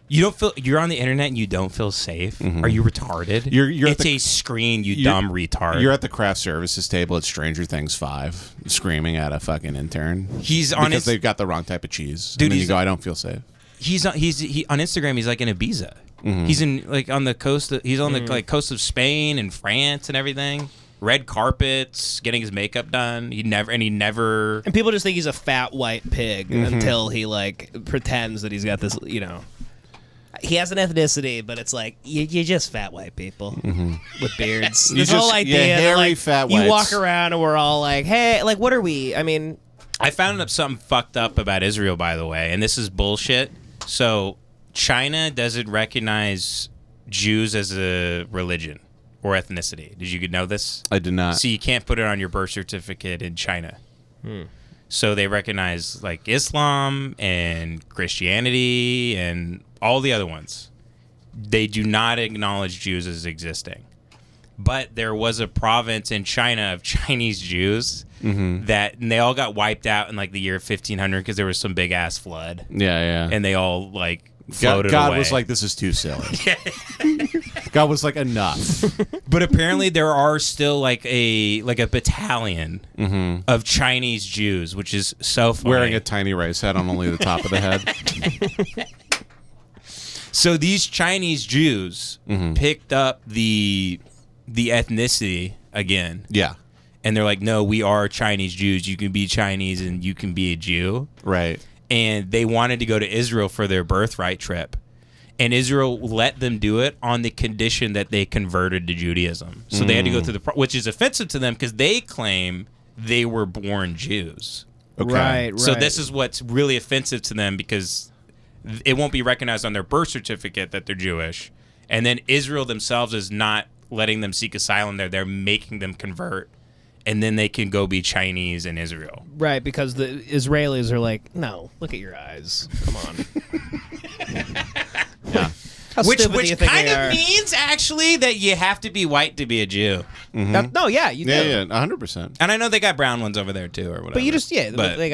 You don't feel you're on the internet and you don't feel safe. Are you retarded? It's a screen, you dumb retard. You're at the craft services table at Stranger Things 5, screaming at a fucking intern. Because they've got the wrong type of cheese. Dude, and then you go, I don't feel safe. He's on Instagram. He's like in Ibiza. He's in like on the coast. He's on the like coast of Spain and France and everything. Red carpets, getting his makeup done. He never. And people just think he's a fat white pig until he like pretends that he's got this. You know, he has an ethnicity, but it's like you're just fat white people with beards. This whole idea, hairy that, like, fat you whites. walk around and we're all like, hey, like, what are we? I mean, I found up something fucked up about Israel, by the way, and this is bullshit. So China doesn't recognize Jews as a religion or ethnicity. Did you know this? I did not. So you can't put it on your birth certificate in China. So they recognize like Islam and Christianity and all the other ones. They do not acknowledge Jews as existing. But there was a province in China of Chinese Jews that and they all got wiped out in like the year 1500 because there was some big ass flood. Yeah. And they all like floated God away. was like, this is too silly. God was like, enough. But apparently there are still like a battalion of Chinese Jews, which is so funny. Wearing a tiny rice hat on only the top of the head. So these Chinese Jews picked up the ethnicity again. Yeah. And they're like, no, we are Chinese Jews. You can be Chinese and you can be a Jew. Right. And they wanted to go to Israel for their birthright trip. And Israel let them do it on the condition that they converted to Judaism. So they had to go through which is offensive to them because they claim they were born Jews. Okay. right. So this is what's really offensive to them because it won't be recognized on their birth certificate that they're Jewish. And then Israel themselves is not letting them seek asylum there. They're making them convert. And then they can go be Chinese in Israel. Right, because the Israelis are like, no, look at your eyes. Come on. Yeah. How Which stupid do you think kind they of are? means, actually, that you have to be white to be a Jew. No, yeah, you do. Yeah, 100%. And I know they got brown ones over there, too, or whatever. But you just, But they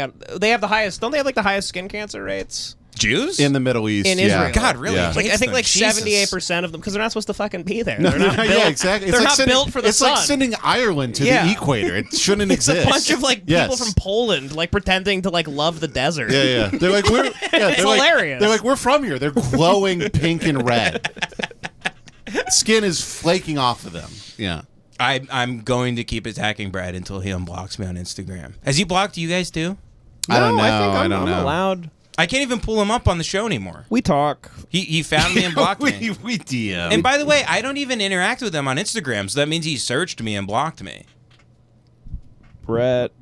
have the highest, don't they have like the highest skin cancer rates? Jews? In the Middle East. In yeah. Israel. God, really? Yeah. Like, I think like Jesus. 78% of them, because they're not supposed to fucking be there. They're not built, Yeah, exactly. They're not built for the it's sun. like sending Ireland to Yeah. the equator. It shouldn't It's exist. a bunch of like Yes. people from Poland like pretending to like love the desert. Yeah. They're like, we're. Yeah, It's hilarious. They're like, we're from here. They're glowing pink and red. Skin is flaking off of them. Yeah. I'm going to keep attacking Brad until he unblocks me on Instagram. Has he blocked you guys, too? I don't know. I think I I'm don't know. allowed. I can't even pull him up on the show anymore. We talk. He found me and blocked me. We DM. And by the way, I don't even interact with him on Instagram, so that means he searched me and blocked me. Brett.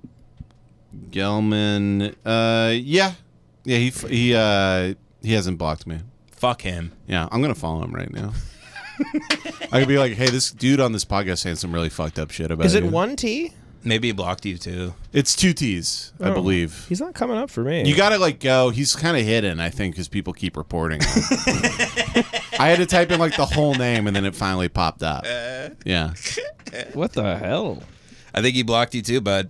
Gelman. Yeah. He hasn't blocked me. Fuck him. Yeah, I'm gonna follow him right now. I could be like, hey, this dude on this podcast saying some really fucked up shit about Is it you. 1T? Maybe he blocked you, too. It's 2 T's, I believe. He's not coming up for me. You gotta like go. He's kind of hidden, I think, because people keep reporting. I had to type in like the whole name, and then it finally popped up. Yeah. What the hell? I think he blocked you, too, bud.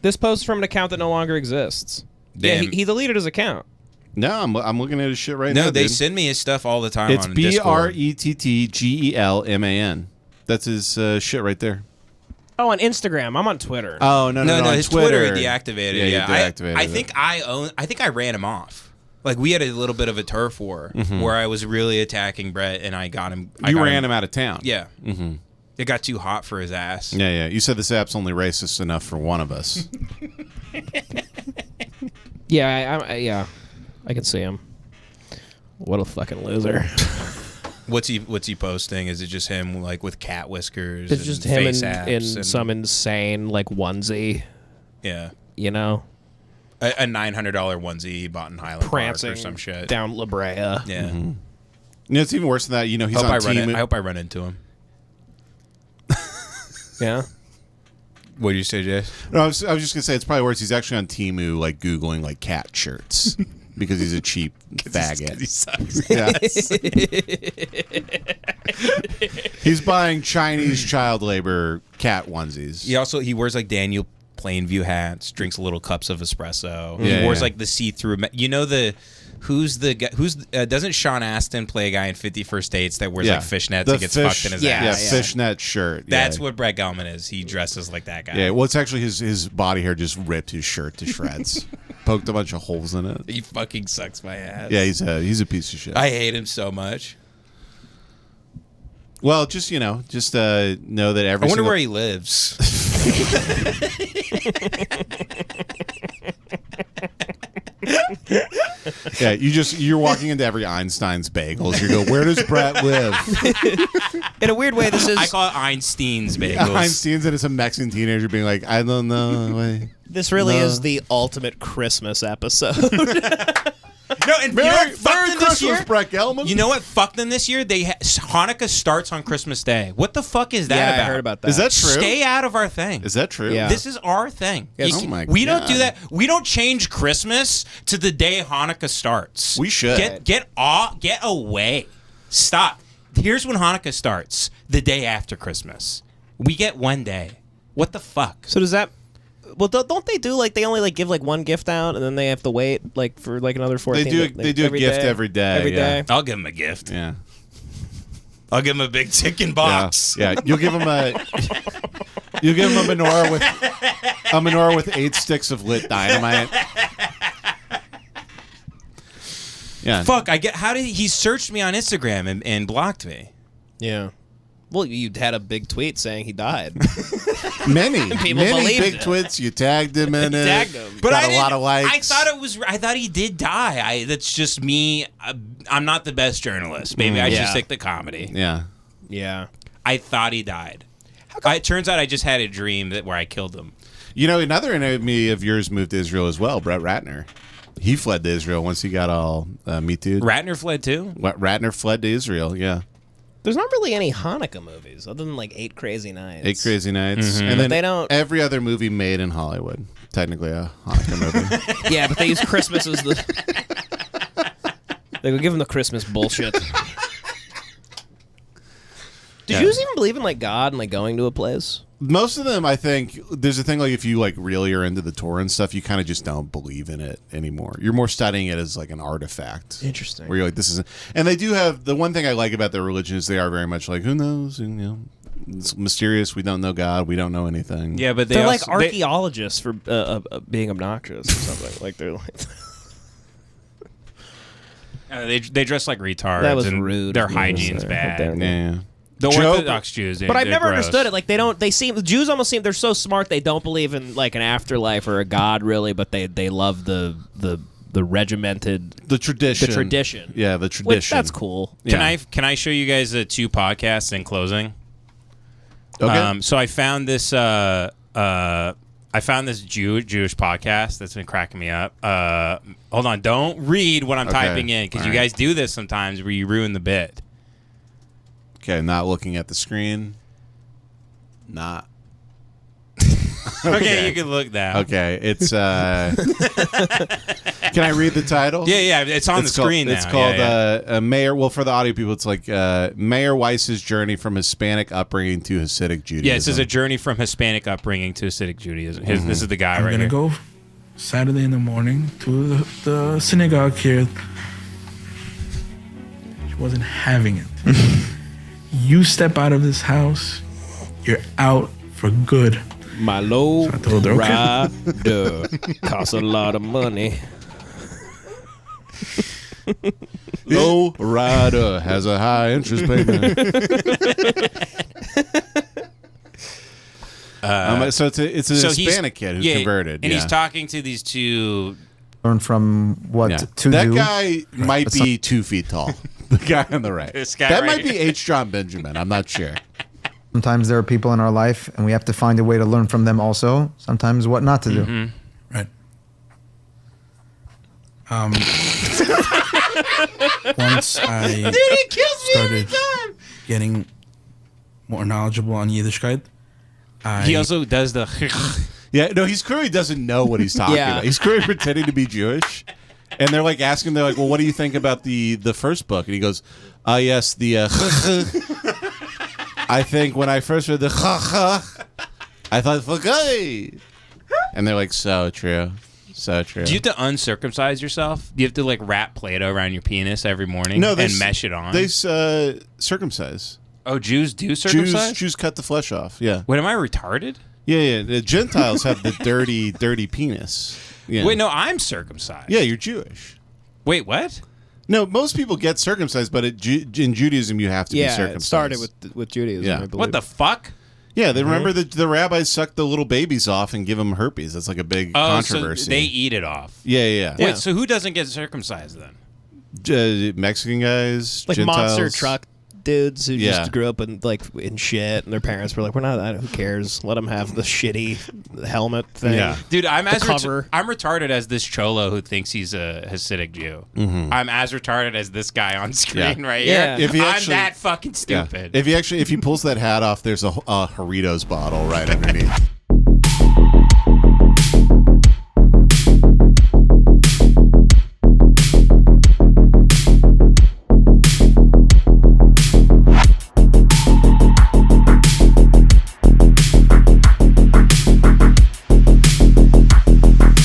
This post from an account that no longer exists. Damn. Yeah, he deleted his account. No, I'm looking at his shit right now. No, they dude. send me his stuff all the time It's on Discord. BRETTGELMAN. That's his shit right there. Oh, on Instagram. I'm on Twitter. Oh no, No, on his Twitter Twitter he deactivated. Yeah, Yeah, he deactivated I think I think I ran him off. Like we had a little bit of a turf war where I was really attacking Brett, and I got him. You ran him out of town. Yeah. Mm-hmm. It got too hot for his ass. Yeah. You said this app's only racist enough for one of us. Yeah, I can see him. What a fucking loser. What's he posting? Is it just him like with cat whiskers? It's and just him face in apps and, some insane like onesie. Yeah. You know, A $900 onesie he bought in Highland prancing Park or some shit. down La Brea. Yeah. Mm-hmm. You know, it's even worse than that. You know, he's on I Temu. hope I run into him. Yeah. What did you say, Jace? No, I was just gonna say it's probably worse. He's actually on Temu, like googling like cat shirts because he's a cheap faggot. He sucks. Yeah. He's buying Chinese child labor cat onesies. He wears like Daniel Plainview hats, drinks little cups of espresso. Yeah, he wears yeah. like the see-through. You know the who's the guy? Doesn't Sean Astin play a guy in 50 First Dates that wears like fishnets and gets fucked in his ass? Yeah, fishnet shirt. That's what Brett Gelman is. He dresses like that guy. Yeah, well, it's actually his body hair just ripped his shirt to shreds. Poked a bunch of holes in it. He fucking sucks my ass. Yeah, he's a piece of shit. I hate him so much. Well, just know that every. I wonder where he lives. Yeah, you're walking into every Einstein's Bagels. You go, where does Brett live? In a weird way, this is. I call it Einstein's Bagels. Yeah, Einstein's, and it's a Mexican teenager being like, I don't know. Wait, this really is the ultimate Christmas episode. No, and Merry Christmas Christmas, year? Brett Gelman. You know what? Fuck them this year. Hanukkah starts on Christmas Day. What the fuck is that about? I heard about that. Is that true? Stay out of our thing. Is that true? Yeah. This is our thing. Yes. Oh my we don't God. do that. We don't change Christmas to the day Hanukkah starts. We should. Get away. Stop. Here's when Hanukkah starts. The day after Christmas. We get one day. What the fuck? So does that? Well, don't they do like they only like give like one gift out and then they have to wait like for like another 14? They do a gift every day. Every day. I'll give him a gift. Yeah. I'll give him a big chicken box. Yeah. You'll give him a menorah with 8 sticks of lit dynamite. Yeah. Fuck, how did he searched me on Instagram and blocked me? Yeah. Well, you had a big tweet saying he died. Many believed big it. tweets. You tagged him in it. Tagged him. But got a lot of likes. I thought he did die. That's just me. I'm not the best journalist. Maybe I should stick to comedy. Yeah. Yeah. I thought he died. It turns out I just had a dream where I killed him. You know, another enemy of yours moved to Israel as well, Brett Ratner. He fled to Israel once he got all Me Too. Ratner fled too? Ratner fled to Israel, yeah. There's not really any Hanukkah movies other than like 8 Crazy Nights. 8 Crazy Nights. Mm-hmm. And then they don't- every other movie made in Hollywood. Technically a Hanukkah movie. Yeah, but they use Christmas as the. They go give them the Christmas bullshit. Did you even believe in like God and like going to a place? Most of them, I think, there's a thing like if you like really are into the Torah and stuff, you kind of just don't believe in it anymore. You're more studying it as like an artifact. Interesting. Where you're like, this is, and they do have the one thing I like about their religion is they are very much like, who knows, and it's mysterious. We don't know God. We don't know anything. Yeah, but They're like archaeologists for being obnoxious or something. Like they're like. They dress like retards. That was and rude. Their hygiene's bad. Yeah. The Joe- Orthodox Jews. But I've they're never gross. understood it. Like the Jews almost seem they're so smart they don't believe in like an afterlife or a God really, but they love the regimented The tradition. Yeah, the tradition. Which, that's cool. Can I show you guys the 2 podcasts in closing? Okay. So I found this Jewish podcast that's been cracking me up. Hold on, don't read what I'm typing in because you guys do this sometimes where you ruin the bit. Okay, not looking at the screen. Not. Okay, you can look now. Okay, it's. Can I read the title? Yeah, it's on the screen now. It's called Mayor. Well, for the audio people, it's like Mayor Weiss's journey from Hispanic upbringing to Hasidic Judaism. Yeah, this is a journey from Hispanic upbringing to Hasidic Judaism. This is the guy I'm right gonna here. go Saturday in the morning to the synagogue here. She wasn't having it. You step out of this house, you're out for good. My low I told her, okay. rider costs a lot of money. Low rider has a high interest payment. So it's a Hispanic kid who converted. And he's talking to these 2. Learn from what to that do. guy might be 2 feet tall. The guy on the right. This guy that right might be H. John Benjamin. I'm not sure. Sometimes there are people in our life, and we have to find a way to learn from them also. Sometimes what not to do. Right. Once I started getting more knowledgeable on Yiddishkeit, He also does the. Yeah, no, he's clearly doesn't know what he's talking about. He's clearly pretending to be Jewish. And they're like asking, they're like, well, what do you think about the first book? And he goes, yes, the I think when I first read the I thought, okay. And they're like, so true. So true. Do you have to uncircumcise yourself? Do you have to like wrap Play-Doh around your penis every morning and mesh it on? They circumcise. Oh, Jews do circumcise? Jews cut the flesh off, yeah. Wait, am I retarded? Yeah. The Gentiles have the dirty penis. Yeah. Wait, no, I'm circumcised. Yeah, you're Jewish. Wait, what? No, most people get circumcised, but in Judaism you have to be circumcised. Yeah, it started with Judaism, I believe. What the fuck? Yeah, they remember the rabbis suck the little babies off and give them herpes. That's like a big controversy. So they eat it off. Yeah. Wait, so who doesn't get circumcised then? Mexican guys, like Gentiles. monster truck dudes who just grew up in shit, and their parents were like, who cares? Let them have the shitty helmet thing. Yeah. Dude, I'm I'm retarded as this cholo who thinks he's a Hasidic Jew. Mm-hmm. I'm as retarded as this guy on screen right here. If I'm that fucking stupid. If he pulls that hat off, there's a Doritos bottle right underneath.